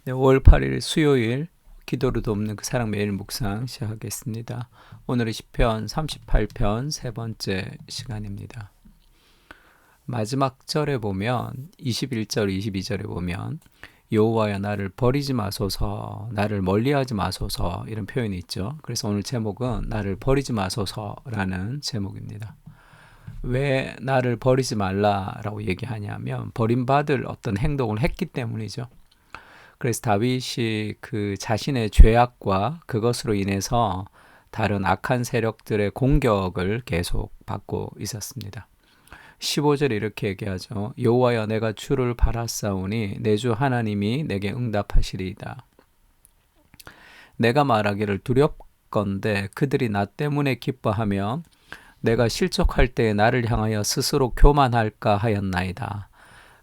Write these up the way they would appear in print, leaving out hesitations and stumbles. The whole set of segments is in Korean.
네, 5월 8일 수요일 기도로 돕는 그 사랑 매일 묵상 시작하겠습니다. 오늘은 시편 38편 세 번째 시간입니다. 마지막 절에 보면 21절, 22절에 보면 여호와여 나를 버리지 마소서, 나를 멀리하지 마소서 이런 표현이 있죠. 그래서 오늘 제목은 나를 버리지 마소서라는 제목입니다. 왜 나를 버리지 말라라고 얘기하냐면 버림받을 어떤 행동을 했기 때문이죠. 그래서 다윗이 그 자신의 죄악과 그것으로 인해서 다른 악한 세력들의 공격을 계속 받고 있었습니다. 15절에 이렇게 얘기하죠. 여호와여 내가 주를 바라사오니 내 주 하나님이 내게 응답하시리이다. 내가 말하기를 두렵건대 그들이 나 때문에 기뻐하며 내가 실족할 때에 나를 향하여 스스로 교만할까 하였나이다.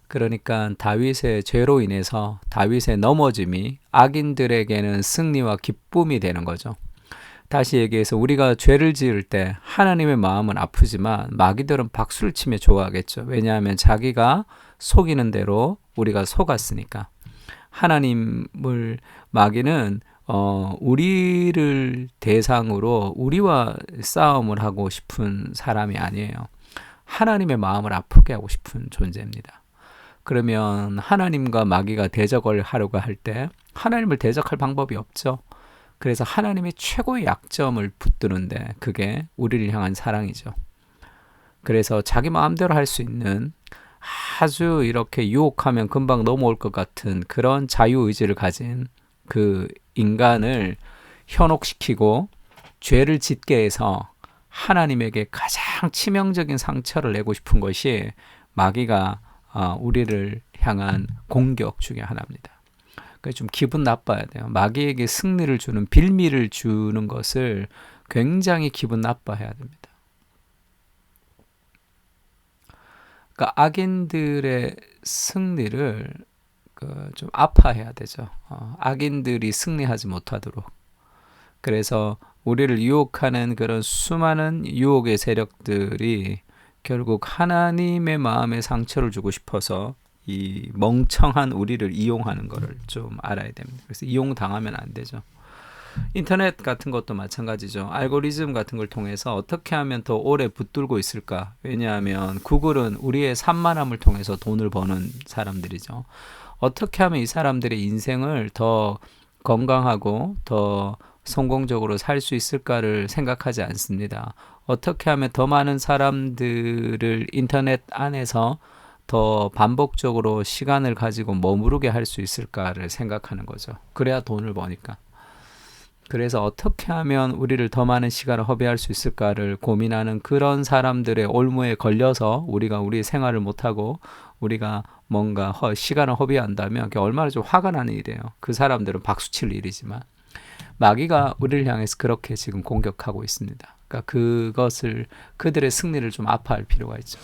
그러니까 다윗의 죄로 인해서 다윗의 넘어짐이 악인들에게는 승리와 기쁨이 되는 거죠. 다시 얘기해서 우리가 죄를 지을 때 하나님의 마음은 아프지만 마귀들은 박수를 치며 좋아하겠죠. 왜냐하면 자기가 속이는 대로 우리가 속았으니까. 하나님을 마귀는 우리를 대상으로 우리와 싸움을 하고 싶은 사람이 아니에요. 하나님의 마음을 아프게 하고 싶은 존재입니다. 그러면 하나님과 마귀가 대적을 하려고 할 때 하나님을 대적할 방법이 없죠. 그래서 하나님의 최고의 약점을 붙드는데 그게 우리를 향한 사랑이죠. 그래서 자기 마음대로 할 수 있는 아주 이렇게 유혹하면 금방 넘어올 것 같은 그런 자유의지를 가진 그 인간을 현혹시키고 죄를 짓게 해서 하나님에게 가장 치명적인 상처를 내고 싶은 것이 마귀가 우리를 향한 공격 중에 하나입니다. 그래서 좀 기분 나빠야 돼요. 마귀에게 승리를 주는 빌미를 주는 것을 굉장히 기분 나빠해야 됩니다. 그러니까 악인들의 승리를 좀 아파해야 되죠. 악인들이 승리하지 못하도록. 그래서 우리를 유혹하는 그런 수많은 유혹의 세력들이 결국 하나님의 마음에 상처를 주고 싶어서 이 멍청한 우리를 이용하는 것을 좀 알아야 됩니다. 그래서 이용당하면 안 되죠. 인터넷 같은 것도 마찬가지죠. 알고리즘 같은 걸 통해서 어떻게 하면 더 오래 붙들고 있을까? 왜냐하면 구글은 우리의 산만함을 통해서 돈을 버는 사람들이죠. 어떻게 하면 이 사람들의 인생을 더 건강하고 더 성공적으로 살 수 있을까를 생각하지 않습니다. 어떻게 하면 더 많은 사람들을 인터넷 안에서 더 반복적으로 시간을 가지고 머무르게 할 수 있을까를 생각하는 거죠. 그래야 돈을 버니까. 그래서 어떻게 하면 우리를 더 많은 시간을 허비할 수 있을까를 고민하는 그런 사람들의 올무에 걸려서 우리가 우리 생활을 못하고 우리가 뭔가 시간을 허비한다면 그게 얼마나 좀 화가 나는 일이에요. 그 사람들은 박수칠 일이지만 마귀가 우리를 향해서 그렇게 지금 공격하고 있습니다. 그러니까 그것을 그들의 승리를 좀 아파할 필요가 있죠.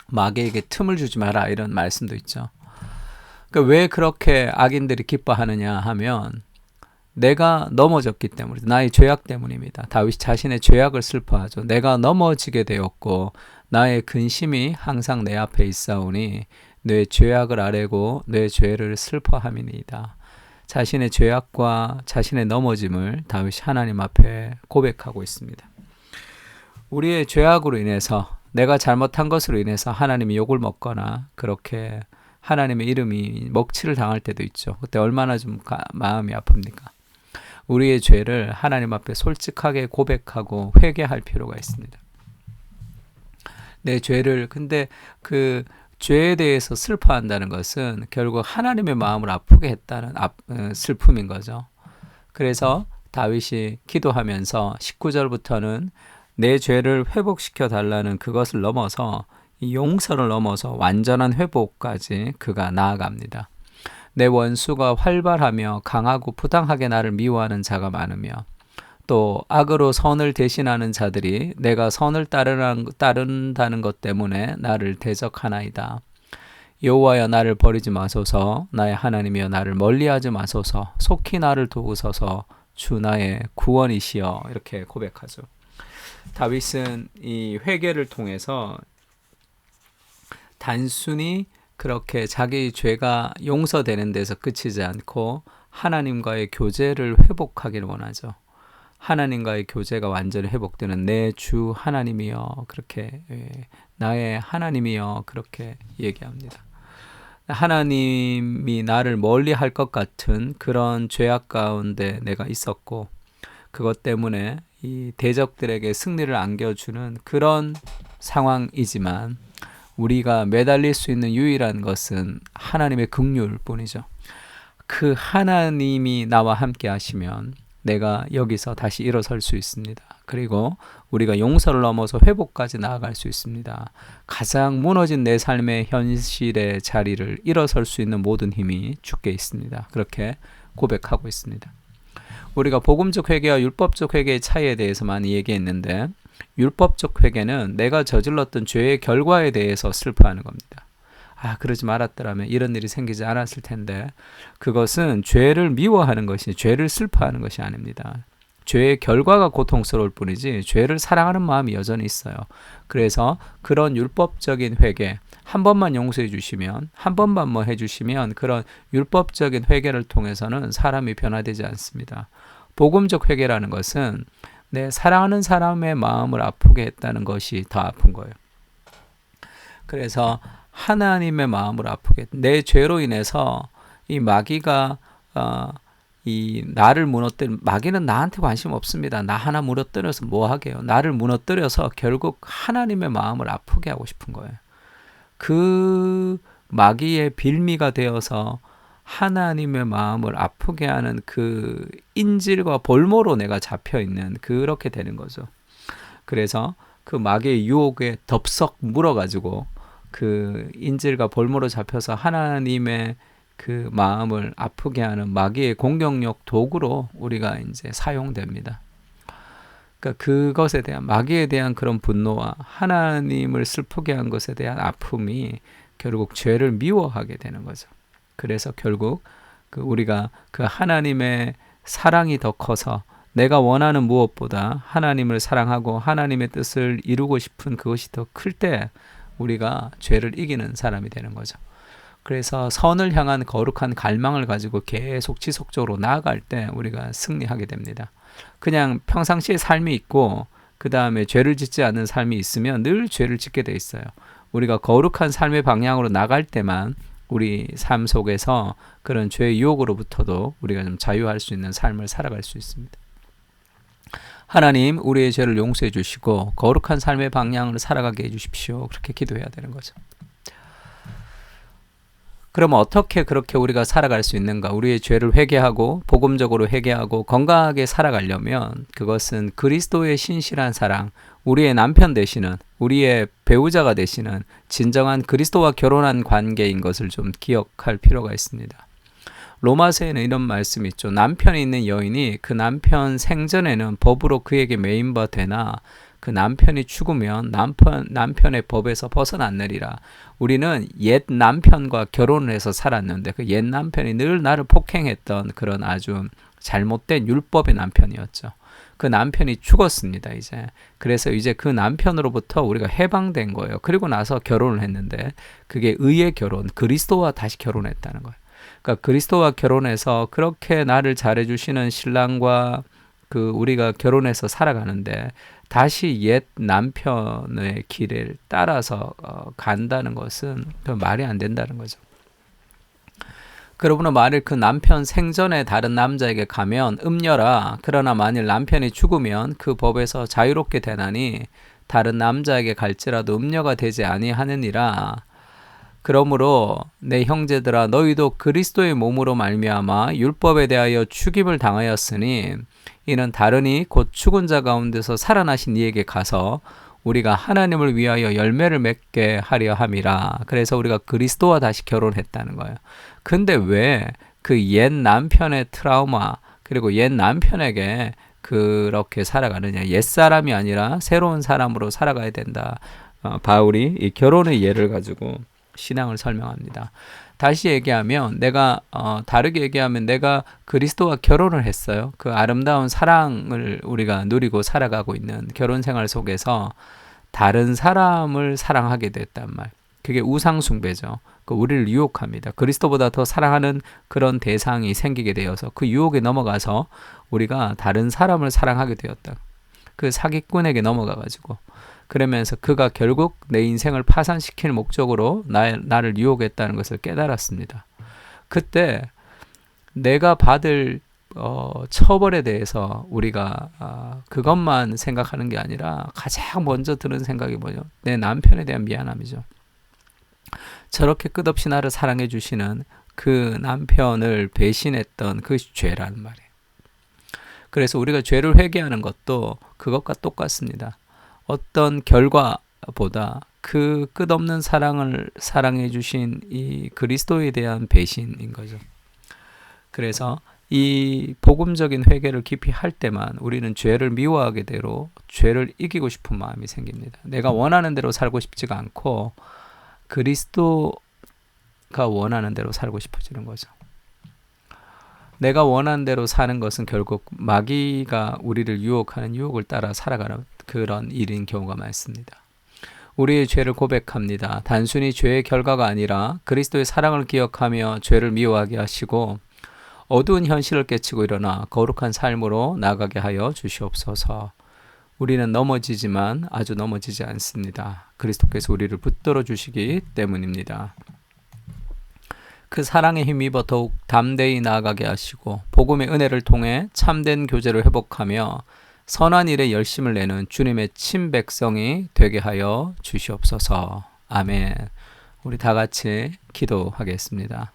마귀에게 틈을 주지 마라 이런 말씀도 있죠. 그러니까 왜 그렇게 악인들이 기뻐하느냐 하면 내가 넘어졌기 때문에 나의 죄악 때문입니다. 다윗이 자신의 죄악을 슬퍼하죠. 내가 넘어지게 되었고 나의 근심이 항상 내 앞에 있사오니 내 죄악을 아뢰고 내 죄를 슬퍼함이니이다. 자신의 죄악과 자신의 넘어짐을 다윗이 하나님 앞에 고백하고 있습니다. 우리의 죄악으로 인해서 내가 잘못한 것으로 인해서 하나님이 욕을 먹거나 그렇게 하나님의 이름이 먹칠을 당할 때도 있죠. 그때 얼마나 좀 마음이 아픕니까? 우리의 죄를 하나님 앞에 솔직하게 고백하고 회개할 필요가 있습니다. 내 죄를 근데 그 죄에 대해서 슬퍼한다는 것은 결국 하나님의 마음을 아프게 했다는 슬픔인 거죠. 그래서 다윗이 기도하면서 19절부터는 내 죄를 회복시켜 달라는 그것을 넘어서 이 용서를 넘어서 완전한 회복까지 그가 나아갑니다. 내 원수가 활발하며 강하고 부당하게 나를 미워하는 자가 많으며 또 악으로 선을 대신하는 자들이 내가 선을 따른다는 것 때문에 나를 대적하나이다. 여호와여 나를 버리지 마소서, 나의 하나님이여 나를 멀리하지 마소서, 속히 나를 도우소서, 주 나의 구원이시여. 이렇게 고백하죠. 다윗은 이 회개를 통해서 단순히 그렇게 자기 죄가 용서되는 데서 그치지 않고 하나님과의 교제를 회복하기를 원하죠. 하나님과의 교제가 완전히 회복되는 내 주 하나님이여, 그렇게 나의 하나님이여, 그렇게 얘기합니다. 하나님이 나를 멀리 할 것 같은 그런 죄악 가운데 내가 있었고, 그것 때문에 이 대적들에게 승리를 안겨주는 그런 상황이지만 우리가 매달릴 수 있는 유일한 것은 하나님의 긍휼 뿐이죠. 그 하나님이 나와 함께 하시면 내가 여기서 다시 일어설 수 있습니다. 그리고 우리가 용서를 넘어서 회복까지 나아갈 수 있습니다. 가장 무너진 내 삶의 현실의 자리를 일어설 수 있는 모든 힘이 주께 있습니다. 그렇게 고백하고 있습니다. 우리가 복음적 회개와 율법적 회개의 차이에 대해서 많이 얘기했는데, 율법적 회개는 내가 저질렀던 죄의 결과에 대해서 슬퍼하는 겁니다. 그러지 말았더라면 이런 일이 생기지 않았을 텐데, 그것은 죄를 미워하는 것이, 죄를 슬퍼하는 것이 아닙니다. 죄의 결과가 고통스러울 뿐이지 죄를 사랑하는 마음이 여전히 있어요. 그래서 그런 율법적인 회개, 한 번만 용서해 주시면, 한 번만 뭐 해주시면 그런 율법적인 회개를 통해서는 사람이 변화되지 않습니다. 복음적 회개라는 것은 내 사랑하는 사람의 마음을 아프게 했다는 것이 더 아픈 거예요. 그래서 하나님의 마음을 아프게, 내 죄로 인해서 이 마귀가 이 나를 마귀는 나한테 관심 없습니다. 나 하나 무너뜨려서 뭐 하게요? 나를 무너뜨려서 결국 하나님의 마음을 아프게 하고 싶은 거예요. 그 마귀의 빌미가 되어서 하나님의 마음을 아프게 하는 그 인질과 볼모로 내가 잡혀있는, 그렇게 되는 거죠. 그래서 그 마귀의 유혹에 덥석 물어가지고 그 인질과 볼모로 잡혀서 하나님의 그 마음을 아프게 하는 마귀의 공격력 도구로 우리가 이제 사용됩니다. 그러니까 그것에 대한, 마귀에 대한 그런 분노와 하나님을 슬프게 한 것에 대한 아픔이 결국 죄를 미워하게 되는 거죠. 그래서 결국 우리가 그 하나님의 사랑이 더 커서 내가 원하는 무엇보다 하나님을 사랑하고 하나님의 뜻을 이루고 싶은 그것이 더 클 때 우리가 죄를 이기는 사람이 되는 거죠. 그래서 선을 향한 거룩한 갈망을 가지고 계속 지속적으로 나아갈 때 우리가 승리하게 됩니다. 그냥 평상시에 삶이 있고 그 다음에 죄를 짓지 않는 삶이 있으면 늘 죄를 짓게 돼 있어요. 우리가 거룩한 삶의 방향으로 나갈 때만 우리 삶 속에서 그런 죄의 유혹으로부터도 우리가 좀 자유할 수 있는 삶을 살아갈 수 있습니다. 하나님, 우리의 죄를 용서해 주시고 거룩한 삶의 방향을 살아가게 해 주십시오. 그렇게 기도해야 되는 거죠. 그러면 어떻게 그렇게 우리가 살아갈 수 있는가? 우리의 죄를 회개하고 복음적으로 회개하고 건강하게 살아가려면 그것은 그리스도의 신실한 사랑, 우리의 남편 되시는, 우리의 배우자가 되시는 진정한 그리스도와 결혼한 관계인 것을 좀 기억할 필요가 있습니다. 로마서에는 이런 말씀이 있죠. 남편이 있는 여인이 그 남편 생전에는 법으로 그에게 매인 바 되나 그 남편이 죽으면 남편의 법에서 벗어났느니라. 우리는 옛 남편과 결혼을 해서 살았는데 그 옛 남편이 늘 나를 폭행했던 그런 아주 잘못된 율법의 남편이었죠. 그 남편이 죽었습니다, 이제. 그래서 이제 그 남편으로부터 우리가 해방된 거예요. 그리고 나서 결혼을 했는데 그게 의의 결혼, 그리스도와 다시 결혼했다는 거예요. 그러니까 그리스도와 결혼해서 그렇게 나를 잘해주시는 신랑과 우리가 결혼해서 살아가는데 다시 옛 남편의 길을 따라서 간다는 것은 말이 안 된다는 거죠. 그러므로 만일 그 남편 생전에 다른 남자에게 가면 음녀라. 그러나 만일 남편이 죽으면 그 법에서 자유롭게 되나니 다른 남자에게 갈지라도 음녀가 되지 아니하느니라. 그러므로 내 형제들아, 너희도 그리스도의 몸으로 말미암아 율법에 대하여 죽임을 당하였으니 이는 다르니 곧 죽은 자 가운데서 살아나신 이에게 가서 우리가 하나님을 위하여 열매를 맺게 하려 함이라. 그래서 우리가 그리스도와 다시 결혼했다는 거예요. 근데 왜 그 옛 남편의 트라우마, 그리고 옛 남편에게 그렇게 살아가느냐? 옛 사람이 아니라 새로운 사람으로 살아가야 된다. 바울이 이 결혼의 예를 가지고 신앙을 설명합니다. 다시 얘기하면 다르게 얘기하면 내가 그리스도와 결혼을 했어요. 그 아름다운 사랑을 우리가 누리고 살아가고 있는 결혼 생활 속에서 다른 사람을 사랑하게 됐단 말. 그게 우상 숭배죠. 우리를 유혹합니다. 그리스도보다 더 사랑하는 그런 대상이 생기게 되어서 그 유혹에 넘어가서 우리가 다른 사람을 사랑하게 되었다. 그 사기꾼에게 넘어가가지고 그러면서 그가 결국 내 인생을 파산시킬 목적으로 나를 유혹했다는 것을 깨달았습니다. 그때 내가 받을 처벌에 대해서 우리가 그것만 생각하는 게 아니라 가장 먼저 드는 생각이 뭐죠? 내 남편에 대한 미안함이죠. 저렇게 끝없이 나를 사랑해 주시는 그 남편을 배신했던 그것이 죄라는 말이에요. 그래서 우리가 죄를 회개하는 것도 그것과 똑같습니다. 어떤 결과보다 그 끝없는 사랑을 사랑해 주신 이 그리스도에 대한 배신인 거죠. 그래서 이 복음적인 회개를 깊이 할 때만 우리는 죄를 미워하게 되로 죄를 이기고 싶은 마음이 생깁니다. 내가 원하는 대로 살고 싶지가 않고 그리스도가 원하는 대로 살고 싶어지는 거죠. 내가 원하는 대로 사는 것은 결국 마귀가 우리를 유혹하는 유혹을 따라 살아가는 그런 일인 경우가 많습니다. 우리의 죄를 고백합니다. 단순히 죄의 결과가 아니라 그리스도의 사랑을 기억하며 죄를 미워하게 하시고 어두운 현실을 깨치고 일어나 거룩한 삶으로 나가게 하여 주시옵소서. 우리는 넘어지지만 아주 넘어지지 않습니다. 그리스도께서 우리를 붙들어 주시기 때문입니다. 그 사랑에 힘입어 더욱 담대히 나아가게 하시고 복음의 은혜를 통해 참된 교제를 회복하며 선한 일에 열심을 내는 주님의 친백성이 되게 하여 주시옵소서. 아멘. 우리 다 같이 기도하겠습니다.